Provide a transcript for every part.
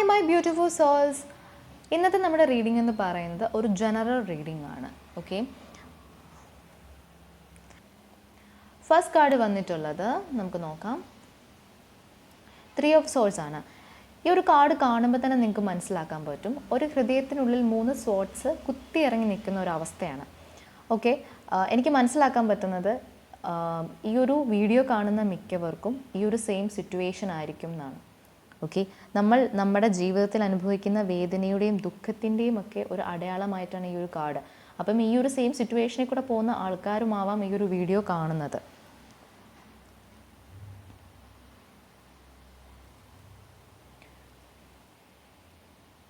Hi my beautiful souls. ഇന്നത്തെ നമ്മുടെ reading എന്ന് പറയുന്നത് ഒരു ജനറൽ റീഡിംഗ് ആണ്. ഓക്കെ, ഫസ്റ്റ് കാർഡ് വന്നിട്ടുള്ളത് നമുക്ക് നോക്കാം. 3 ഓഫ് സോൾസ് ആണ്. ഈ ഒരു കാർഡ് കാണുമ്പോൾ തന്നെ നിങ്ങൾക്ക് മനസ്സിലാക്കാൻ പറ്റും, ഒരു ഹൃദയത്തിനുള്ളിൽ 3 സോൾസ് കുത്തിയിറങ്ങി നിൽക്കുന്ന ഒരു അവസ്ഥയാണ്. ഓക്കെ, എനിക്ക് മനസ്സിലാക്കാൻ പറ്റുന്നത് ഈ ഒരു വീഡിയോ കാണുന്ന മിക്കവർക്കും ഈ ഒരു സെയിം സിറ്റുവേഷൻ ആയിരിക്കും എന്നാണ്. ഓക്കെ, നമ്മൾ നമ്മുടെ ജീവിതത്തിൽ അനുഭവിക്കുന്ന വേദനയുടെയും ദുഃഖത്തിൻ്റെയും ഒക്കെ ഒരു അടയാളമായിട്ടാണ് ഈ ഒരു കാർഡ്. അപ്പം ഈ ഒരു സെയിം സിറ്റുവേഷനിൽ കൂടെ പോകുന്ന ആൾക്കാരുമാവാം ഈ ഒരു വീഡിയോ കാണുന്നത്.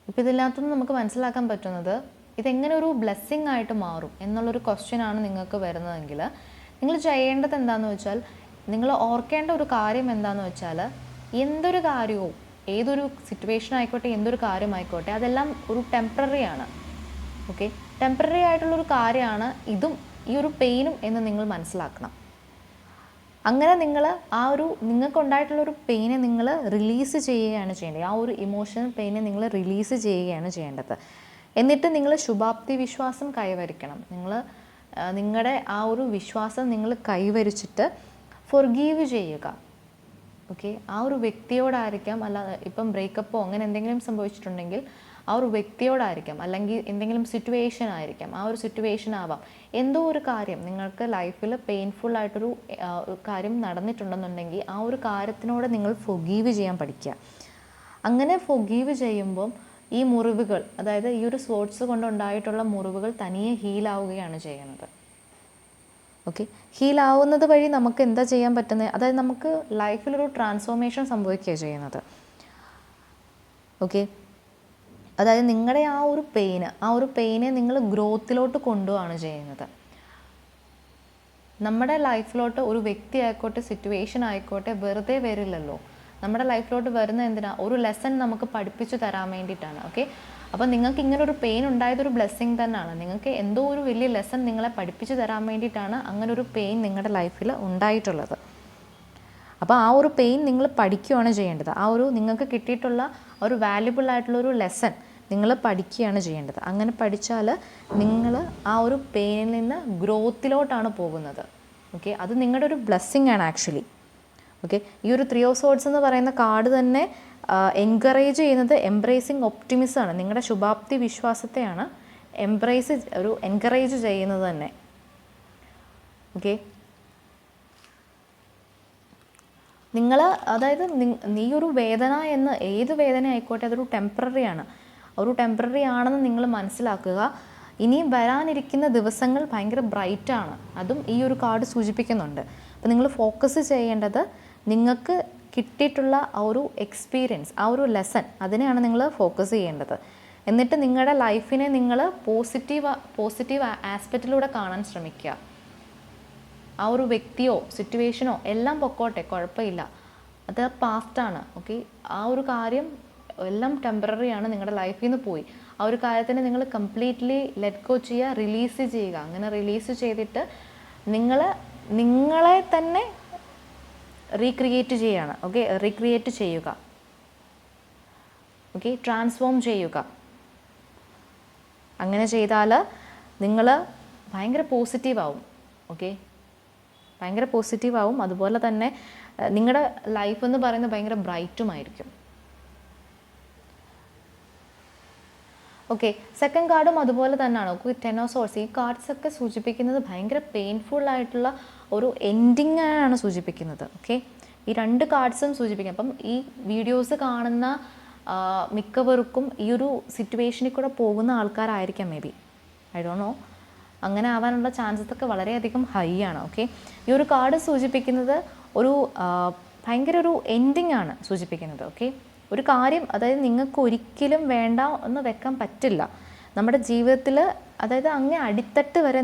ഇപ്പം ഇതിനകത്തുനിന്ന് നമുക്ക് മനസ്സിലാക്കാൻ പറ്റുന്നത് ഇതെങ്ങനെ ഒരു ബ്ലെസ്സിങ് ആയിട്ട് മാറും എന്നുള്ളൊരു ക്വസ്റ്റ്യനാണ് നിങ്ങൾക്ക് വരുന്നതെങ്കിൽ നിങ്ങൾ ചെയ്യേണ്ടത് എന്താണെന്ന് വെച്ചാൽ, നിങ്ങൾ ഓർക്കേണ്ട ഒരു കാര്യം എന്താണെന്ന് വെച്ചാൽ, എന്തൊരു കാര്യവും ഏതൊരു സിറ്റുവേഷൻ ആയിക്കോട്ടെ, എന്തൊരു കാര്യമായിക്കോട്ടെ, അതെല്ലാം ഒരു ടെമ്പററി ആണ്. ഓക്കെ, ടെമ്പററി ആയിട്ടുള്ളൊരു കാര്യമാണ് ഇതും ഈ ഒരു പെയിനും എന്ന് നിങ്ങൾ മനസ്സിലാക്കണം. അങ്ങനെ നിങ്ങൾ ആ ഒരു നിങ്ങൾക്കുണ്ടായിട്ടുള്ളൊരു പെയിനെ നിങ്ങൾ റിലീസ് ചെയ്യുകയാണ് ചെയ്യേണ്ടത്. ആ ഒരു ഇമോഷണൽ പെയിനെ നിങ്ങൾ റിലീസ് ചെയ്യുകയാണ് ചെയ്യേണ്ടത്. എന്നിട്ട് നിങ്ങൾ ശുഭാപ്തി വിശ്വാസം കൈവരിക്കണം. നിങ്ങളുടെ ആ ഒരു വിശ്വാസം നിങ്ങൾ കൈവരിച്ചിട്ട് ഫൊർഗീവ് ചെയ്യുക. ഓക്കെ, ആ ഒരു വ്യക്തിയോടായിരിക്കാം, അല്ല ഇപ്പം ബ്രേക്കപ്പോ അങ്ങനെ എന്തെങ്കിലും സംഭവിച്ചിട്ടുണ്ടെങ്കിൽ ആ ഒരു വ്യക്തിയോടായിരിക്കാം, അല്ലെങ്കിൽ എന്തെങ്കിലും സിറ്റുവേഷൻ ആയിരിക്കാം, ആ ഒരു സിറ്റുവേഷൻ ആവാം. എന്തോ ഒരു കാര്യം നിങ്ങൾക്ക് ലൈഫിൽ പെയിൻഫുൾ ആയിട്ടൊരു കാര്യം നടന്നിട്ടുണ്ടെന്നുണ്ടെങ്കിൽ ആ ഒരു കാര്യത്തിനോട് നിങ്ങൾ ഫൊർഗീവ് ചെയ്യാൻ പഠിക്കുക. അങ്ങനെ ഫൊർഗീവ് ചെയ്യുമ്പം ഈ മുറിവുകൾ, അതായത് ഈ ഒരു സോഴ്സ് കൊണ്ടുണ്ടായിട്ടുള്ള മുറിവുകൾ തനിയെ ഹീലാവുകയാണ് ചെയ്യുന്നത്. ഓക്കെ, ഹീലാവുന്നത് വഴി നമുക്ക് എന്താ ചെയ്യാൻ പറ്റുന്നത്, അതായത് നമുക്ക് ലൈഫിലൊരു ട്രാൻസ്ഫോർമേഷൻ സംഭവിക്കുകയാണ് ചെയ്യുന്നത്. ഓക്കെ, അതായത് നിങ്ങളുടെ ആ ഒരു പെയിനെ നിങ്ങൾ ഗ്രോത്തിലോട്ട് കൊണ്ടുപോവാണ് ചെയ്യുന്നത്. നമ്മുടെ ലൈഫിലോട്ട് ഒരു വ്യക്തി ആയിക്കോട്ടെ, സിറ്റുവേഷൻ ആയിക്കോട്ടെ, വെറുതെ വരില്ലല്ലോ. നമ്മുടെ ലൈഫിലോട്ട് വരുന്ന എന്തിനാ, ഒരു ലെസൺ നമുക്ക് പഠിപ്പിച്ചു തരാൻ വേണ്ടിയിട്ടാണ്. ഓക്കെ, അപ്പോൾ നിങ്ങൾക്ക് ഇങ്ങനെ ഒരു പെയിൻ ഉണ്ടായതൊരു ബ്ലെസ്സിങ് തന്നെയാണ്. നിങ്ങൾക്ക് എന്തോ ഒരു വലിയ ലെസൺ നിങ്ങളെ പഠിപ്പിച്ചു തരാൻ വേണ്ടിയിട്ടാണ് അങ്ങനെ ഒരു പെയിൻ നിങ്ങളുടെ ലൈഫിൽ ഉണ്ടായിട്ടുള്ളത്. അപ്പോൾ ആ ഒരു പെയിൻ നിങ്ങൾ പഠിക്കുകയാണ് ചെയ്യേണ്ടത്. ആ ഒരു നിങ്ങൾക്ക് കിട്ടിയിട്ടുള്ള ഒരു വാല്യുബിൾ ആയിട്ടുള്ളൊരു ലെസൺ നിങ്ങൾ പഠിക്കുകയാണ് ചെയ്യേണ്ടത്. അങ്ങനെ പഠിച്ചാൽ നിങ്ങൾ ആ ഒരു പെയിനിൽ നിന്ന് ഗ്രോത്തിലോട്ടാണ് പോകുന്നത്. ഓക്കെ, അത് നിങ്ങളുടെ ഒരു ബ്ലെസ്സിങ് ആണ് ആക്ച്വലി. ഓക്കെ, ഈ ഒരു 3 ഓഫ് സോർഡ്സ് എന്ന് പറയുന്ന കാർഡ് തന്നെ എൻകറേജ് ചെയ്യുന്നത് എംബ്രേസിങ് ഒപ്റ്റിമിസം ആണ്. നിങ്ങളുടെ ശുഭാപ്തി വിശ്വാസത്തെയാണ് എൻകറേജ് ചെയ്യുന്നത് തന്നെ. ഓക്കെ, അതായത് ഈ ഒരു വേദന എന്ന് ഏത് വേദന ആയിക്കോട്ടെ അതൊരു ടെമ്പററി ആണ്. ഒരു ടെമ്പററി ആണെന്ന് നിങ്ങൾ മനസ്സിലാക്കുക. ഇനിയും വരാനിരിക്കുന്ന ദിവസങ്ങൾ ഭയങ്കര ബ്രൈറ്റാണ്. അതും ഈ ഒരു കാർഡ് സൂചിപ്പിക്കുന്നുണ്ട്. അപ്പോൾ നിങ്ങൾ ഫോക്കസ് ചെയ്യേണ്ടത് നിങ്ങൾക്ക് കിട്ടിയിട്ടുള്ള ആ ഒരു എക്സ്പീരിയൻസ്, ആ ഒരു ലെസൺ, അതിനെയാണ് നിങ്ങൾ ഫോക്കസ് ചെയ്യേണ്ടത്. എന്നിട്ട് നിങ്ങളുടെ ലൈഫിനെ നിങ്ങൾ പോസിറ്റീവ് ആസ്പെക്റ്റിലൂടെ കാണാൻ ശ്രമിക്കുക. ആ ഒരു വ്യക്തിയോ സിറ്റുവേഷനോ എല്ലാം പൊക്കോട്ടെ, കുഴപ്പമില്ല, അത് പാസ്റ്റാണ്. ഓക്കെ, ആ ഒരു കാര്യം എല്ലാം ടെമ്പററി ആണ്, നിങ്ങളുടെ ലൈഫിൽ നിന്ന് പോയി. ആ ഒരു കാര്യത്തിനെ നിങ്ങൾ കംപ്ലീറ്റ്ലി ലെറ്റ് ഗോ ചെയ്യുക, റിലീസ് ചെയ്യുക. അങ്ങനെ റിലീസ് ചെയ്തിട്ട് നിങ്ങളെ തന്നെ റീക്രിയേറ്റ് ചെയ്യുകയാണ്. ഓക്കെ, റീക്രിയേറ്റ് ചെയ്യുക. ഓക്കെ, ട്രാൻസ്ഫോം ചെയ്യുക. അങ്ങനെ ചെയ്താൽ നിങ്ങൾ ഭയങ്കര പോസിറ്റീവാവും. ഓക്കെ, ഭയങ്കര പോസിറ്റീവാവും. അതുപോലെ തന്നെ നിങ്ങളുടെ ലൈഫ് എന്ന് പറയുന്നത് ഭയങ്കര ബ്രൈറ്റുമായിരിക്കും. ഓക്കെ, സെക്കൻഡ് കാർഡും അതുപോലെ തന്നെയാണ്. Okay, 10 of swords. ഈ കാർഡ്സ് ഒക്കെ സൂചിപ്പിക്കുന്നത് ഭയങ്കര പെയിൻഫുൾ ആയിട്ടുള്ള ഒരു എൻഡിങ് ആണ് സൂചിപ്പിക്കുന്നത്. ഓക്കെ, ഈ 2 കാർഡ്സും സൂചിപ്പിക്കും. അപ്പം ഈ വീഡിയോസ് കാണുന്ന മിക്കവർക്കും ഈ ഒരു സിറ്റുവേഷനിൽ കൂടെ പോകുന്ന ആൾക്കാരായിരിക്കാം maybe, I don't know. അങ്ങനെ ആവാനുള്ള ചാൻസസ് ഒക്കെ വളരെയധികം ഹൈ ആണ്. ഓക്കെ, ഈ ഒരു കാർഡ് സൂചിപ്പിക്കുന്നത് ഭയങ്കര ഒരു എൻഡിങ് ആണ് സൂചിപ്പിക്കുന്നത്. ഓക്കെ, ഒരു കാര്യം, അതായത് നിങ്ങൾക്ക് ഒരിക്കലും വേണ്ട എന്ന് വെക്കാൻ പറ്റില്ല നമ്മുടെ ജീവിതത്തിൽ. അതായത് അങ്ങ് അടിത്തട്ട് വരെ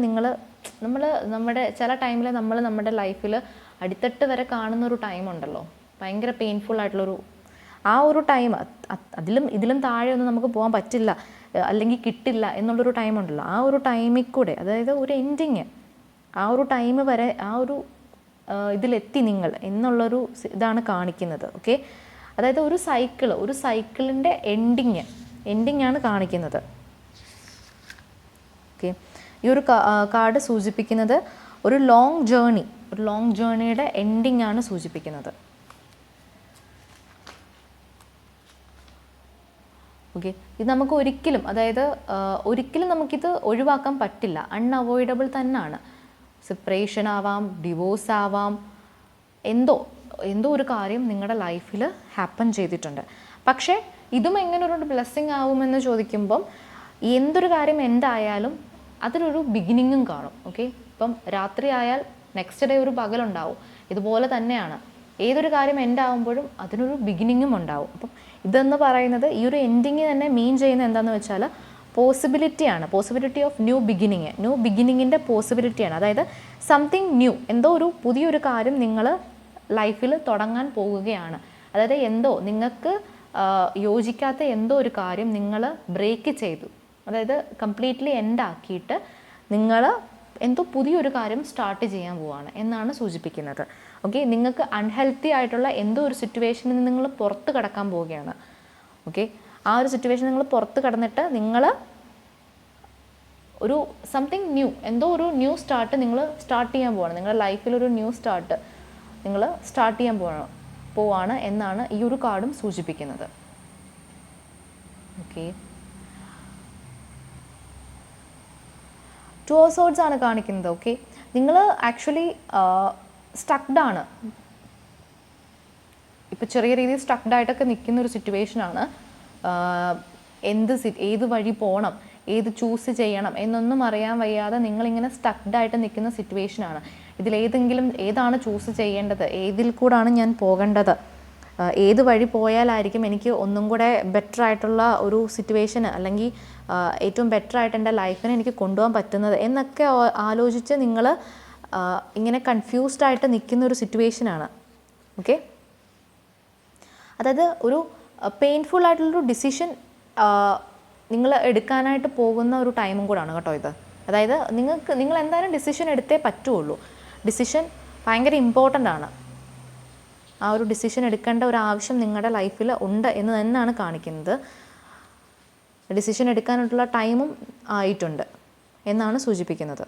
നമ്മുടെ ചില ടൈമിൽ നമ്മുടെ ലൈഫിൽ അടിത്തട്ട് വരെ കാണുന്നൊരു ടൈമുണ്ടല്ലോ, ഭയങ്കര പെയിൻഫുൾ ആയിട്ടുള്ളൊരു ആ ഒരു ടൈം. ഇതിലും താഴെ ഒന്നും നമുക്ക് പോകാൻ പറ്റില്ല, അല്ലെങ്കിൽ കിട്ടില്ല എന്നുള്ളൊരു ടൈമുണ്ടല്ലോ. ആ ഒരു ടൈമിൽ കൂടെ, അതായത് ഒരു എൻഡിങ്, ആ ഒരു ടൈം വരെ ആ ഒരു ഇതിലെത്തി നിങ്ങൾ എന്നുള്ളൊരു ഇതാണ് കാണിക്കുന്നത്. ഓക്കെ, അതായത് ഒരു സൈക്കിളിൻ്റെ എൻഡിങ് ആണ് കാണിക്കുന്നത്. ഓക്കെ, ഈ ഒരു കാർഡ് സൂചിപ്പിക്കുന്നത് ഒരു ലോങ് ജേണിയുടെ എൻഡിങ് ആണ് സൂചിപ്പിക്കുന്നത്. ഓക്കെ, ഇത് നമുക്ക് ഒരിക്കലും നമുക്കിത് ഒഴിവാക്കാൻ പറ്റില്ല, അൺഅവോയ്ഡബിൾ തന്നെയാണ്. സെപ്പറേഷൻ ആവാം, ഡിവോഴ്സ് ആവാം, എന്തോ ഒരു കാര്യം നിങ്ങളുടെ ലൈഫിൽ ഹാപ്പൻ ചെയ്തിട്ടുണ്ട്. പക്ഷേ ഇതും എങ്ങനെ ഒരു ബ്ലെസ്സിങ് ആവുമെന്ന് ചോദിക്കുമ്പം എന്തൊരു കാര്യം എന്തായാലും അതിനൊരു ബിഗിനിങ്ങും കാണും. ഓക്കെ, ഇപ്പം രാത്രി ആയാൽ നെക്സ്റ്റ് ഡേ ഒരു പകലുണ്ടാവും. ഇതുപോലെ തന്നെയാണ് ഏതൊരു കാര്യം എൻഡ് ആകുമ്പോഴും അതിനൊരു ബിഗിനിങ്ങും ഉണ്ടാവും. അപ്പം ഇതെന്ന് പറയുന്നത് ഈ ഒരു എൻഡിങ് തന്നെ മീൻ ചെയ്യുന്നത് എന്താണെന്ന് വെച്ചാൽ പോസിബിലിറ്റി ഓഫ് ന്യൂ ബിഗിനിങ്ങിൻ്റെ പോസിബിലിറ്റിയാണ്. അതായത് സംതിങ് ന്യൂ, ഒരു പുതിയൊരു കാര്യം നിങ്ങൾ ലൈഫിൽ തുടങ്ങാൻ പോവുകയാണ്. അതായത് നിങ്ങൾക്ക് യോജിക്കാത്ത ഒരു കാര്യം നിങ്ങൾ ബ്രേക്ക് ചെയ്തു, അതായത് കംപ്ലീറ്റ്ലി എൻഡാക്കിയിട്ട് നിങ്ങൾ പുതിയൊരു കാര്യം സ്റ്റാർട്ട് ചെയ്യാൻ പോവുകയാണ് എന്നാണ് സൂചിപ്പിക്കുന്നത്. ഓക്കെ, നിങ്ങൾക്ക് അൺഹെൽത്തി ആയിട്ടുള്ള ഒരു സിറ്റുവേഷനിൽ നിന്ന് നിങ്ങൾ പുറത്ത് കടക്കാൻ പോവുകയാണ്. ഓക്കെ, ആ ഒരു സിറ്റുവേഷൻ നിങ്ങൾ പുറത്ത് കടന്നിട്ട് നിങ്ങൾ ഒരു സംതിങ് ന്യൂ, ഒരു ന്യൂ സ്റ്റാർട്ട് നിങ്ങൾ സ്റ്റാർട്ട് ചെയ്യാൻ പോവാണ്. നിങ്ങളുടെ ലൈഫിൽ ഒരു ന്യൂ സ്റ്റാർട്ട് നിങ്ങൾ സ്റ്റാർട്ട് ചെയ്യാൻ പോവാണ് എന്നാണ് ഈ ഒരു കാർഡും സൂചിപ്പിക്കുന്നത്. ഓക്കെ, 2 of Swords ആണ് കാണിക്കുന്നത്. ഓക്കെ, നിങ്ങൾ ആക്ച്വലി സ്റ്റക്ഡ് ആണ്, ഇപ്പോൾ ചെറിയ രീതിയിൽ സ്റ്റക്ഡ് ആയിട്ടൊക്കെ നിൽക്കുന്ന ഒരു സിറ്റുവേഷനാണ്. ഏത് വഴി പോകണം, ഏത് ചൂസ് ചെയ്യണം എന്നൊന്നും അറിയാൻ വയ്യാതെ നിങ്ങളിങ്ങനെ സ്റ്റക്ഡായിട്ട് നിൽക്കുന്ന സിറ്റുവേഷനാണ്. ഏതാണ് ചൂസ് ചെയ്യേണ്ടത്, ഏതിൽ കൂടാണ് ഞാൻ പോകേണ്ടത്, ഏത് വഴി പോയാലായിരിക്കും എനിക്ക് ഒന്നും കൂടെ ബെറ്റർ ആയിട്ടുള്ള ഒരു സിറ്റുവേഷന് അല്ലെങ്കിൽ ഏറ്റവും ബെറ്റർ ആയിട്ട് എൻ്റെ ലൈഫിനെ എനിക്ക് കൊണ്ടുപോകാൻ പറ്റുന്നത് എന്നൊക്കെ ആലോചിച്ച് നിങ്ങൾ ഇങ്ങനെ കൺഫ്യൂസ്ഡ് ആയിട്ട് നിൽക്കുന്ന ഒരു സിറ്റുവേഷനാണ്. ഓക്കെ, അതായത് ഒരു പെയിൻഫുൾ ആയിട്ടുള്ളൊരു ഡിസിഷൻ നിങ്ങൾ എടുക്കാനായിട്ട് പോകുന്ന ഒരു ടൈമും കൂടാണ് കേട്ടോ ഇത്. അതായത് നിങ്ങൾ എന്തായാലും ഡിസിഷൻ എടുത്തേ പറ്റുള്ളൂ. ഡിസിഷൻ ഭയങ്കര ഇമ്പോർട്ടൻ്റ് ആണ്. ആ ഒരു ഡിസിഷൻ എടുക്കേണ്ട ഒരു ആവശ്യം നിങ്ങളുടെ ലൈഫിൽ ഉണ്ട് എന്ന് തന്നെയാണ് കാണിക്കുന്നത്. ഡിസിഷൻ എടുക്കാനായിട്ടുള്ള ടൈമും ആയിട്ടുണ്ട് എന്നാണ് സൂചിപ്പിക്കുന്നത്.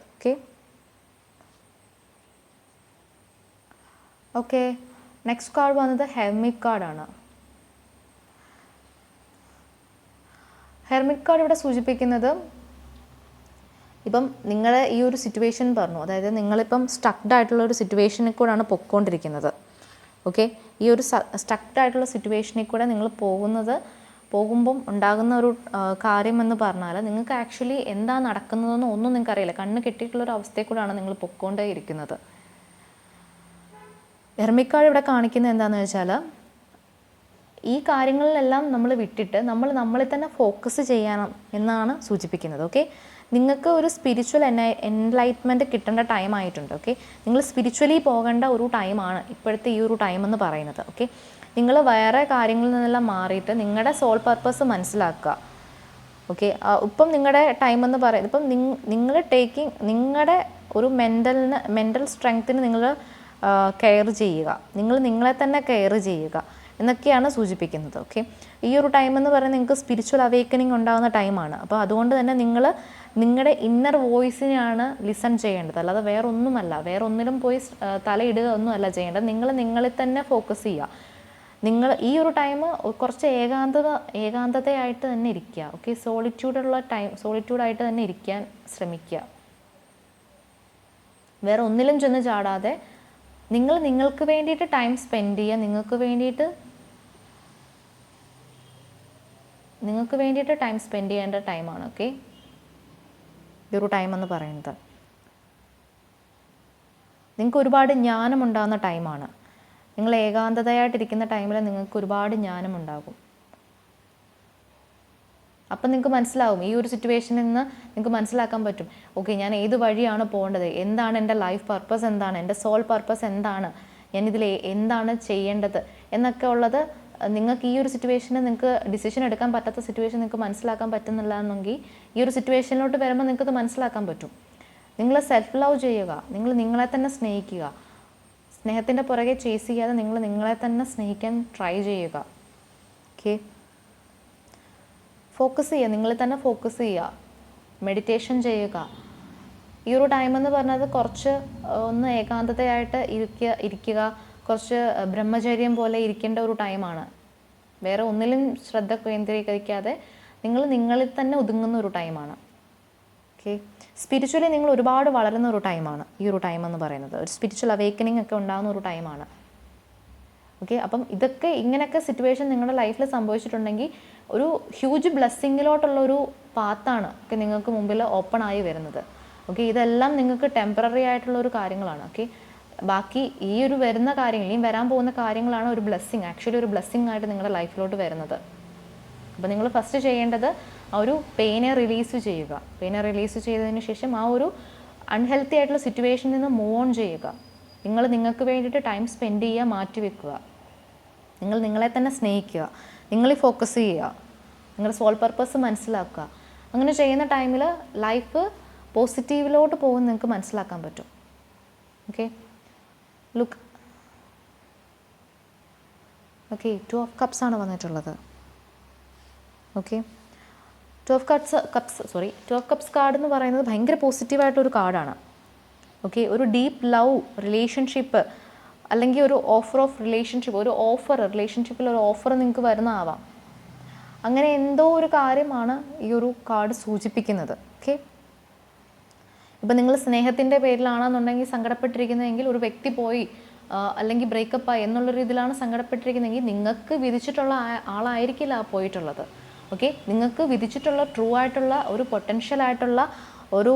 ഓക്കെ, നെക്സ്റ്റ് കാർഡ് വന്നത് ഹെർമിറ്റ് കാർഡാണ്. ഹെർമിറ്റ് കാർഡ് ഇവിടെ സൂചിപ്പിക്കുന്നത് ഇപ്പം നിങ്ങൾ ഈ ഒരു സിറ്റുവേഷൻ പറഞ്ഞു, അതായത് നിങ്ങളിപ്പം സ്റ്റക്ഡ് ആയിട്ടുള്ള ഒരു സിറ്റുവേഷനിൽ കൂടെയാണ് പൊയ്ക്കൊണ്ടിരിക്കുന്നത്. ഓക്കെ, ഈ ഒരു സ്റ്റക്ഡ് ആയിട്ടുള്ള സിറ്റുവേഷനിൽ കൂടെ നിങ്ങൾ പോകുമ്പം ഉണ്ടാകുന്ന ഒരു കാര്യമെന്ന് പറഞ്ഞാൽ നിങ്ങൾക്ക് ആക്ച്വലി എന്താ നടക്കുന്നതെന്ന് ഒന്നും നിങ്ങൾക്ക് അറിയില്ല. കണ്ണ് കെട്ടിയിട്ടുള്ളൊരു അവസ്ഥയിൽ കൂടെയാണ് നിങ്ങൾ പൊയ്ക്കൊണ്ടേ ഇരിക്കുന്നത്. ഹെർമിറ്റ് കാർഡ് ഇവിടെ കാണിക്കുന്നത് എന്താണെന്ന് വെച്ചാൽ ഈ കാര്യങ്ങളിലെല്ലാം നമ്മൾ വിട്ടിട്ട് നമ്മളിൽ തന്നെ ഫോക്കസ് ചെയ്യണം എന്നാണ് സൂചിപ്പിക്കുന്നത്. ഓക്കെ, നിങ്ങൾക്ക് ഒരു സ്പിരിച്വൽ എൻലൈറ്റ്മെൻറ്റ് കിട്ടേണ്ട ടൈം ആയിട്ടുണ്ട്. ഓക്കെ, നിങ്ങൾ സ്പിരിച്വലി പോകേണ്ട ഒരു ടൈമാണ് ഇപ്പോഴത്തെ ഈ ഒരു ടൈം എന്ന് പറയുന്നത്. ഓക്കെ, നിങ്ങൾ വേറെ കാര്യങ്ങളിൽ നിന്നെല്ലാം മാറിയിട്ട് നിങ്ങളുടെ സോൾ പർപ്പസ് മനസ്സിലാക്കുക. ഓക്കെ, ഇപ്പം നിങ്ങളുടെ ടൈം എന്ന് പറയുന്നത് ഇപ്പം നിങ്ങളുടെ ഒരു മെൻ്റൽ സ്ട്രെങ്ത്തിന് നിങ്ങൾ കെയർ ചെയ്യുക, നിങ്ങളെ തന്നെ കെയർ ചെയ്യുക എന്നൊക്കെയാണ് സൂചിപ്പിക്കുന്നത്. ഓക്കെ, ഈ ഒരു ടൈം എന്ന് പറയുന്നത് നിങ്ങൾക്ക് സ്പിരിച്വൽ അവേക്കനിങ് ഉണ്ടാകുന്ന ടൈമാണ്. അപ്പോൾ അതുകൊണ്ട് തന്നെ നിങ്ങളുടെ ഇന്നർ വോയിസിനെയാണ് ലിസൺ ചെയ്യേണ്ടത്, അല്ലാതെ വേറെ ഒന്നിലും പോയി തലയിടുക ഒന്നുമല്ല ചെയ്യേണ്ടത്. നിങ്ങളിൽ തന്നെ ഫോക്കസ് ചെയ്യുക. ഈ ഒരു ടൈം കുറച്ച് ഏകാന്തതയായിട്ട് തന്നെ ഇരിക്കുക. ഓക്കെ, സോളിറ്റ്യൂഡായിട്ട് തന്നെ ഇരിക്കാൻ ശ്രമിക്കുക. വേറെ ഒന്നിലും ചെന്ന് ചാടാതെ നിങ്ങൾക്ക് വേണ്ടിയിട്ട് ടൈം സ്പെൻഡ് ചെയ്യുക. നിങ്ങൾക്ക് വേണ്ടിയിട്ട് ടൈം സ്പെൻഡ് ചെയ്യേണ്ട ടൈമാണ്. ഓക്കെ, ഈ ഒരു ടൈം എന്ന് പറയുന്നത് നിങ്ങൾക്ക് ഒരുപാട് ജ്ഞാനമുണ്ടാകുന്ന ടൈമാണ്. നിങ്ങൾ ഏകാന്തതയായിട്ടിരിക്കുന്ന ടൈമിൽ നിങ്ങൾക്ക് ഒരുപാട് ജ്ഞാനമുണ്ടാകും. അപ്പം നിങ്ങൾക്ക് മനസ്സിലാവും, ഈ ഒരു സിറ്റുവേഷനിൽ നിന്ന് നിങ്ങൾക്ക് മനസ്സിലാക്കാൻ പറ്റും. ഓക്കെ, ഞാൻ ഏത് വഴിയാണ് പോകേണ്ടത്, എന്താണ് എൻ്റെ ലൈഫ് പർപ്പസ്, എന്താണ് എൻ്റെ സോൾ പർപ്പസ്, എന്താണ് ഞാനിതിൽ എന്താണ് ചെയ്യേണ്ടത് എന്നൊക്കെ ഉള്ളത് നിങ്ങൾക്ക് ഈ ഒരു സിറ്റുവേഷനിൽ നിങ്ങൾക്ക് ഡിസിഷൻ എടുക്കാൻ പറ്റാത്ത സിറ്റുവേഷൻ നിങ്ങൾക്ക് മനസ്സിലാക്കാൻ പറ്റുന്നില്ല എന്നെങ്കിൽ ഈ ഒരു സിറ്റുവേഷനിലോട്ട് വരുമ്പോൾ നിങ്ങൾക്കത് മനസ്സിലാക്കാൻ പറ്റും. നിങ്ങൾ സെൽഫ് ലവ് ചെയ്യുക, നിങ്ങളെ തന്നെ സ്നേഹിക്കുക. സ്നേഹത്തിൻ്റെ പുറകെ ചേസ് ചെയ്യാതെ നിങ്ങളെ തന്നെ സ്നേഹിക്കാൻ ട്രൈ ചെയ്യുക. ഓക്കെ, ഫോക്കസ് ചെയ്യുക, നിങ്ങളിൽ തന്നെ ഫോക്കസ് ചെയ്യുക, മെഡിറ്റേഷൻ ചെയ്യുക. ഈ ഒരു ടൈം എന്ന് പറഞ്ഞത് കുറച്ച് ഒന്ന് ഏകാന്തതയായിട്ട് ഇരിക്കുക, കുറച്ച് ബ്രഹ്മചര്യം പോലെ ഇരിക്കേണ്ട ഒരു ടൈമാണ്. വേറെ ഒന്നിലും ശ്രദ്ധ കേന്ദ്രീകരിക്കാതെ നിങ്ങളിൽ തന്നെ ഒതുങ്ങുന്ന ഒരു ടൈമാണ്. ഓക്കെ, സ്പിരിച്വലി നിങ്ങൾ ഒരുപാട് വളരുന്ന ഒരു ടൈമാണ് ഈ ഒരു ടൈം എന്ന് പറയുന്നത്. ഒരു സ്പിരിച്വൽ അവേക്കനിങ് ഒക്കെ ഉണ്ടാകുന്ന ഒരു ടൈമാണ്. ഓക്കെ, അപ്പം ഇതൊക്കെ ഇങ്ങനെയൊക്കെ സിറ്റുവേഷൻ നിങ്ങളുടെ ലൈഫിൽ സംഭവിച്ചിട്ടുണ്ടെങ്കിൽ ഒരു ഹ്യൂജ് ബ്ലെസ്സിങ്ങിലോട്ടുള്ളൊരു പാത്താണ് ഒക്കെ നിങ്ങൾക്ക് മുമ്പിൽ ഓപ്പൺ ആയി വരുന്നത്. ഓക്കെ, ഇതെല്ലാം നിങ്ങൾക്ക് ടെമ്പററി ആയിട്ടുള്ള ഒരു കാര്യങ്ങളാണ്. ഓക്കെ, ബാക്കി ഈ ഒരു വരുന്ന കാര്യങ്ങൾ, ഈ വരാൻ പോകുന്ന കാര്യങ്ങളാണ് ഒരു ബ്ലെസ്സിങ്, ആക്ച്വലി ഒരു ബ്ലെസ്സിങ് ആയിട്ട് നിങ്ങളുടെ ലൈഫിലോട്ട് വരുന്നത്. അപ്പോൾ നിങ്ങൾ ഫസ്റ്റ് ചെയ്യേണ്ടത് ആ ഒരു പെയിനെ റിലീസ് ചെയ്യുക. പെയിനെ റിലീസ് ചെയ്തതിന് ശേഷം ആ ഒരു അൺഹെൽത്തി ആയിട്ടുള്ള സിറ്റുവേഷനിൽ നിന്ന് മൂവ് ഓൺ ചെയ്യുക. നിങ്ങൾക്ക് വേണ്ടിയിട്ട് ടൈം സ്പെൻഡ് ചെയ്യുക, മാറ്റി വെക്കുക. നിങ്ങളെ തന്നെ സ്നേഹിക്കുക, നിങ്ങളിൽ ഫോക്കസ് ചെയ്യുക, നിങ്ങളുടെ സോൾ പർപ്പസ് മനസ്സിലാക്കുക. അങ്ങനെ ചെയ്യുന്ന ടൈമിൽ ലൈഫ് പോസിറ്റീവിലോട്ട് പോകുമെന്ന് നിങ്ങൾക്ക് മനസ്സിലാക്കാൻ പറ്റും. Okay, look, okay, 2 of cups ആണ് വന്നിട്ടുള്ളത്. ഓക്കെ, 2 ഓഫ് കപ്സ് കാർഡ് എന്ന് പറയുന്നത് ഭയങ്കര പോസിറ്റീവായിട്ടൊരു കാർഡാണ്. ഓക്കെ, ഒരു ഡീപ്പ് ലവ് റിലേഷൻഷിപ്പ് അല്ലെങ്കിൽ ഒരു ഓഫർ ഓഫ് റിലേഷൻഷിപ്പ്, ഒരു ഓഫർ റിലേഷൻഷിപ്പിൽ ഒരു ഓഫർ നിങ്ങൾക്ക് വരുന്നതാവാം. അങ്ങനെ എന്തോ ഒരു കാര്യമാണ് ഈ ഒരു കാർഡ് സൂചിപ്പിക്കുന്നത്. ഓക്കെ, ഇപ്പം നിങ്ങൾ സ്നേഹത്തിൻ്റെ പേരിലാണെന്നുണ്ടെങ്കിൽ സങ്കടപ്പെട്ടിരിക്കുന്നതെങ്കിൽ, ഒരു വ്യക്തി പോയി അല്ലെങ്കിൽ ബ്രേക്കപ്പായി എന്നുള്ള രീതിയിലാണ് സങ്കടപ്പെട്ടിരിക്കുന്നതെങ്കിൽ നിങ്ങൾക്ക് വിധിച്ചിട്ടുള്ള ആളായിരിക്കില്ല ആ പോയിട്ടുള്ളത്. ഓക്കെ, നിങ്ങൾക്ക് വിധിച്ചിട്ടുള്ള ട്രൂ ആയിട്ടുള്ള ഒരു പൊട്ടൻഷ്യൽ ആയിട്ടുള്ള ഒരു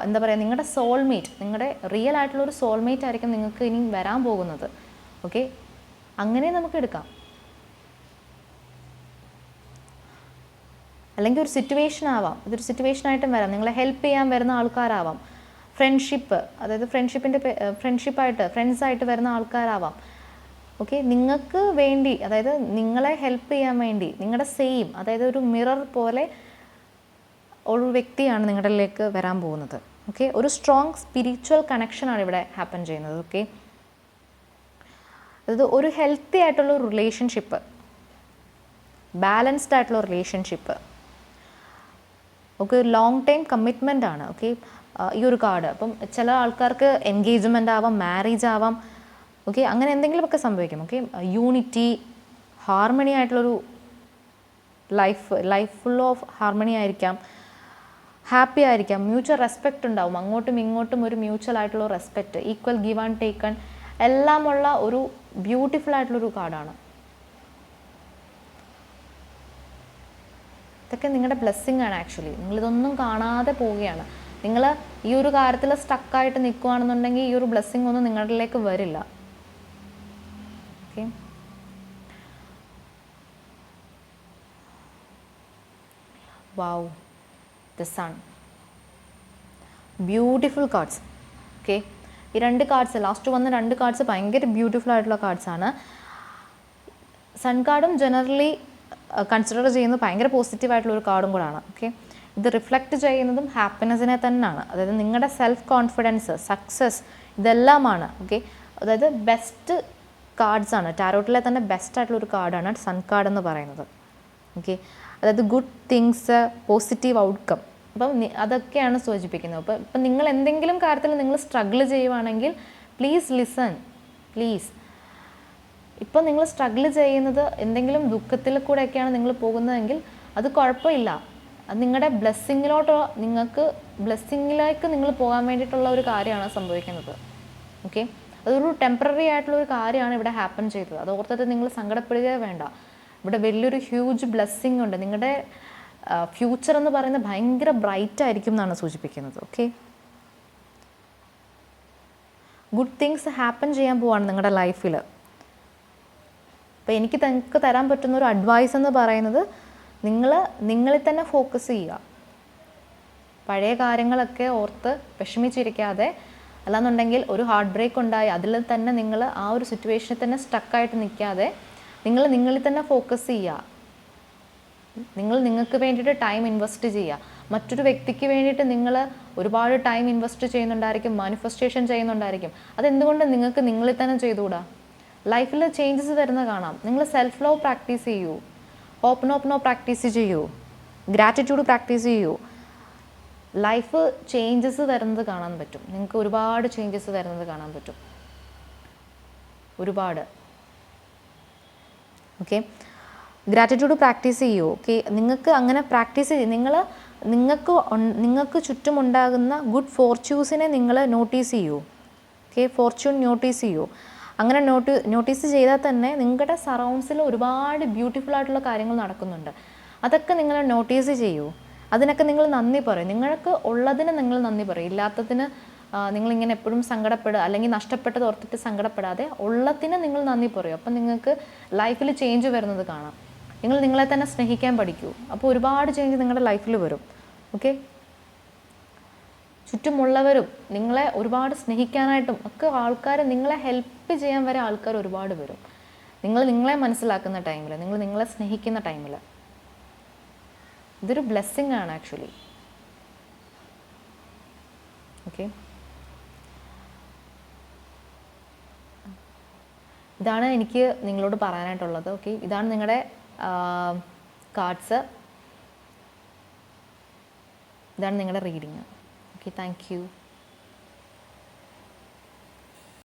എന്താ പറയുക, നിങ്ങളുടെ സോൾമേറ്റ്, നിങ്ങളുടെ റിയൽ ആയിട്ടുള്ള ഒരു സോൾമേറ്റ് ആയിരിക്കും നിങ്ങൾക്ക് ഇനി വരാൻ പോകുന്നത്. ഓക്കെ, അങ്ങനെ നമുക്ക് എടുക്കാം. അല്ലെങ്കിൽ ഒരു സിറ്റുവേഷൻ ആവാം, ഇതൊരു സിറ്റുവേഷനായിട്ടും വരാം. നിങ്ങളെ ഹെൽപ്പ് ചെയ്യാൻ വരുന്ന ആൾക്കാരാവാം. ഫ്രണ്ട്ഷിപ്പ്, അതായത് ഫ്രണ്ട്ഷിപ്പായിട്ട് ഫ്രണ്ട്സായിട്ട് വരുന്ന ആൾക്കാരാവാം. ഓക്കെ, നിങ്ങൾക്ക് വേണ്ടി, അതായത് നിങ്ങളെ ഹെൽപ്പ് ചെയ്യാൻ വേണ്ടി, നിങ്ങളുടെ സെയിം, അതായത് ഒരു മിറർ പോലെ ഒരു വ്യക്തിയാണ് നിങ്ങളിലേക്ക് വരാൻ പോകുന്നത്. ഓക്കെ, ഒരു സ്ട്രോങ് സ്പിരിച്വൽ കണക്ഷനാണ് ഇവിടെ ഹാപ്പൻ ചെയ്യുന്നത്. ഓക്കെ, അതായത് ഒരു ഹെൽത്തി ആയിട്ടുള്ള ഒരു റിലേഷൻഷിപ്പ്, ബാലൻസ്ഡ് ആയിട്ടുള്ള relationship. Okay, long time commitment ആണ്. ഓക്കെ, ഈ ഒരു കാർഡ്. അപ്പം ചില ആൾക്കാർക്ക് എൻഗേജ്മെൻ്റ് ആവാം, മാരേജ് ആവാം. ഓക്കെ, അങ്ങനെ എന്തെങ്കിലുമൊക്കെ സംഭവിക്കും. ഓക്കെ, യൂണിറ്റി, ഹാർമണി ആയിട്ടുള്ളൊരു ലൈഫ് ഫുൾ ഓഫ് ഹാർമണി ആയിരിക്കാം, ഹാപ്പി ആയിരിക്കാം, മ്യൂച്വൽ റെസ്പെക്റ്റ് ഉണ്ടാവും, അങ്ങോട്ടും ഇങ്ങോട്ടും ഒരു മ്യൂച്വൽ ആയിട്ടുള്ള respect, equal give and taken എല്ലാമുള്ള ഒരു ബ്യൂട്ടിഫുൾ ആയിട്ടുള്ളൊരു കാർഡാണ്. ഇതൊക്കെ നിങ്ങളുടെ ബ്ലെസ്സിങ് ആണ്. ആക്ച്വലി നിങ്ങളിതൊന്നും കാണാതെ പോവുകയാണ്. നിങ്ങൾ ഈ ഒരു കാര്യത്തിൽ സ്റ്റക്കായിട്ട് നിൽക്കുകയാണെന്നുണ്ടെങ്കിൽ ഈ ഒരു ബ്ലെസ്സിങ് ഒന്നും നിങ്ങളിലേക്ക് വരില്ല. Okay, wow, the sun, beautiful cards. Okay, ഈ 2 കാർഡ്സ്, ലാസ്റ്റ് വന്ന 2 കാർഡ്സ് ഭയങ്കര ബ്യൂട്ടിഫുൾ ആയിട്ടുള്ള കാർഡ്സാണ്. സൺ കാർഡും ജനറലി കൺസിഡർ ചെയ്യുന്നത് ഭയങ്കര പോസിറ്റീവായിട്ടുള്ളൊരു കാർഡും കൂടാണ്. ഓക്കെ, ഇത് റിഫ്ലക്റ്റ് ചെയ്യുന്നതും ഹാപ്പിനെസ്സിനെ തന്നെയാണ്. അതായത് നിങ്ങളുടെ സെൽഫ് കോൺഫിഡൻസ്, സക്സസ്, ഇതെല്ലാമാണ്. ഓക്കെ, അതായത് ബെസ്റ്റ് കാർഡ്സ് ആണ്. ടാരോട്ടിലെ തന്നെ ബെസ്റ്റ് ആയിട്ടുള്ളൊരു കാർഡാണ് സൺ കാർഡ് എന്ന് പറയുന്നത്. ഓക്കെ, അതായത് ഗുഡ് തിങ്സ്, പോസിറ്റീവ് ഔട്ട്കം. അപ്പം അതൊക്കെയാണ് സൂചിപ്പിക്കുന്നത്. ഇപ്പം നിങ്ങൾ എന്തെങ്കിലും കാര്യത്തിൽ നിങ്ങൾ സ്ട്രഗിൾ ചെയ്യുവാണെങ്കിൽ പ്ലീസ് ലിസൺ, പ്ലീസ്. ഇപ്പം നിങ്ങൾ സ്ട്രഗിൾ ചെയ്യുന്നത് എന്തെങ്കിലും ദുഃഖത്തിൽ കൂടെയൊക്കെയാണ് നിങ്ങൾ പോകുന്നതെങ്കിൽ അത് കുഴപ്പമില്ല. അത് നിങ്ങളുടെ ബ്ലെസ്സിങ്ങിലേക്ക് നിങ്ങൾ പോകാൻ വേണ്ടിയിട്ടുള്ള ഒരു കാര്യമാണ് സംഭവിക്കുന്നത്. ഓക്കെ, അതൊരു ടെമ്പററി ആയിട്ടുള്ളൊരു കാര്യമാണ് ഇവിടെ ഹാപ്പൻ ചെയ്തത്. അത് ഓർത്തിട്ട് നിങ്ങൾ സങ്കടപ്പെടുകയോ വേണ്ട. ഇവിടെ വലിയൊരു ഹ്യൂജ് ബ്ലെസ്സിങ് ഉണ്ട്. നിങ്ങളുടെ ഫ്യൂച്ചർ എന്ന് പറയുന്നത് ഭയങ്കര ബ്രൈറ്റ് ആയിരിക്കും എന്നാണ് സൂചിപ്പിക്കുന്നത്. ഓക്കെ, ഗുഡ് തിങ്സ് ഹാപ്പൻ ചെയ്യാൻ പോവാണ് നിങ്ങളുടെ ലൈഫിൽ. അപ്പോൾ എനിക്ക് നിങ്ങൾക്ക് തരാൻ പറ്റുന്ന ഒരു അഡ്വൈസ് എന്ന് പറയുന്നത്, നിങ്ങളിൽ തന്നെ ഫോക്കസ് ചെയ്യുക. പഴയ കാര്യങ്ങളൊക്കെ ഓർത്ത് വിഷമിച്ചിരിക്കാതെ, അല്ലാന്നുണ്ടെങ്കിൽ ഒരു ഹാർട്ട് ബ്രേക്ക് ഉണ്ടായി അതിൽ തന്നെ നിങ്ങൾ ആ ഒരു സിറ്റുവേഷനിൽ തന്നെ സ്റ്റക്കായിട്ട് നിൽക്കാതെ നിങ്ങളിൽ തന്നെ ഫോക്കസ് ചെയ്യുക. നിങ്ങൾക്ക് വേണ്ടിയിട്ട് ടൈം ഇൻവെസ്റ്റ് ചെയ്യുക. മറ്റൊരു വ്യക്തിക്ക് വേണ്ടിയിട്ട് നിങ്ങൾ ഒരുപാട് ടൈം ഇൻവെസ്റ്റ് ചെയ്യുന്നുണ്ടായിരിക്കും, മാനിഫെസ്റ്റേഷൻ ചെയ്യുന്നുണ്ടായിരിക്കും. അതെന്തുകൊണ്ട് നിങ്ങൾക്ക് നിങ്ങളിൽ തന്നെ ചെയ്തുകൂടാ? ലൈഫിൽ ചേഞ്ചസ് വരുന്ന കാണാം. നിങ്ങൾ സെൽഫ് ലവ് പ്രാക്ടീസ് ചെയ്യൂ. ഓപ്പണോ പ്രാക്ടീസ് ചെയ്യൂ, ഗ്രാറ്റിറ്റ്യൂഡ് പ്രാക്ടീസ് ചെയ്യൂ. ലൈഫ് ചേഞ്ചസ് വരുന്നത് കാണാൻ പറ്റും. നിങ്ങൾക്ക് ഒരുപാട് ചേഞ്ചസ് വരുന്നത് കാണാൻ പറ്റും, ഒരുപാട്. ഓക്കെ, ഗ്രാറ്റിറ്റ്യൂഡ് പ്രാക്ടീസ് ചെയ്യൂ. ഓക്കെ, നിങ്ങൾക്ക് അങ്ങനെ പ്രാക്ടീസ് ചെയ്യും. നിങ്ങൾക്ക് ചുറ്റുമുണ്ടാകുന്ന ഗുഡ് ഫോർച്യൂസിനെ നിങ്ങൾ നോട്ടീസ് ചെയ്യൂ. ഓക്കെ, ഫോർച്യൂൺ നോട്ടീസ് ചെയ്യൂ. അങ്ങനെ നോട്ടീസ് ചെയ്താൽ തന്നെ നിങ്ങളുടെ സറൗണ്ട്സിൽ ഒരുപാട് ബ്യൂട്ടിഫുൾ ആയിട്ടുള്ള കാര്യങ്ങൾ നടക്കുന്നുണ്ട്. അതൊക്കെ നിങ്ങൾ നോട്ടീസ് ചെയ്യൂ. അതിനൊക്കെ നിങ്ങൾ നന്ദി പറയും. നിങ്ങൾക്ക് ഉള്ളതിന് നിങ്ങൾ നന്ദി പറയും. ഇല്ലാത്തതിന് നിങ്ങളിങ്ങനെ എപ്പോഴും സങ്കടപ്പെടുക, അല്ലെങ്കിൽ നഷ്ടപ്പെട്ടത് ഓർത്തിട്ട് സങ്കടപ്പെടാതെ ഉള്ളതിന് നിങ്ങൾ നന്ദി പറയും. അപ്പം നിങ്ങൾക്ക് ലൈഫിൽ ചേഞ്ച് വരുന്നത് കാണാം. നിങ്ങൾ നിങ്ങളെ തന്നെ സ്നേഹിക്കാൻ പഠിക്കൂ. അപ്പോൾ ഒരുപാട് ചേഞ്ച് നിങ്ങളുടെ ലൈഫിൽ വരും. ഓക്കെ, ചുറ്റുമുള്ളവരും നിങ്ങളെ ഒരുപാട് സ്നേഹിക്കാനായിട്ടും ഒക്കെ ആൾക്കാർ, നിങ്ങളെ ഹെൽപ്പ് ചെയ്യാൻ വരെ ആൾക്കാർ ഒരുപാട് വരും. നിങ്ങളെ മനസ്സിലാക്കുന്ന ടൈമിൽ, നിങ്ങളെ സ്നേഹിക്കുന്ന ടൈമിൽ. ഇതൊരു ബ്ലെസ്സിങ് ആണ് ആക്ച്വലി. ഓക്കെ, ഇതാണ് എനിക്ക് നിങ്ങളോട് പറയാനായിട്ടുള്ളത്. ഓക്കെ, ഇതാണ് നിങ്ങളുടെ കാർഡ്സ്, ഇതാണ് നിങ്ങളുടെ റീഡിങ്. Okay, thank you.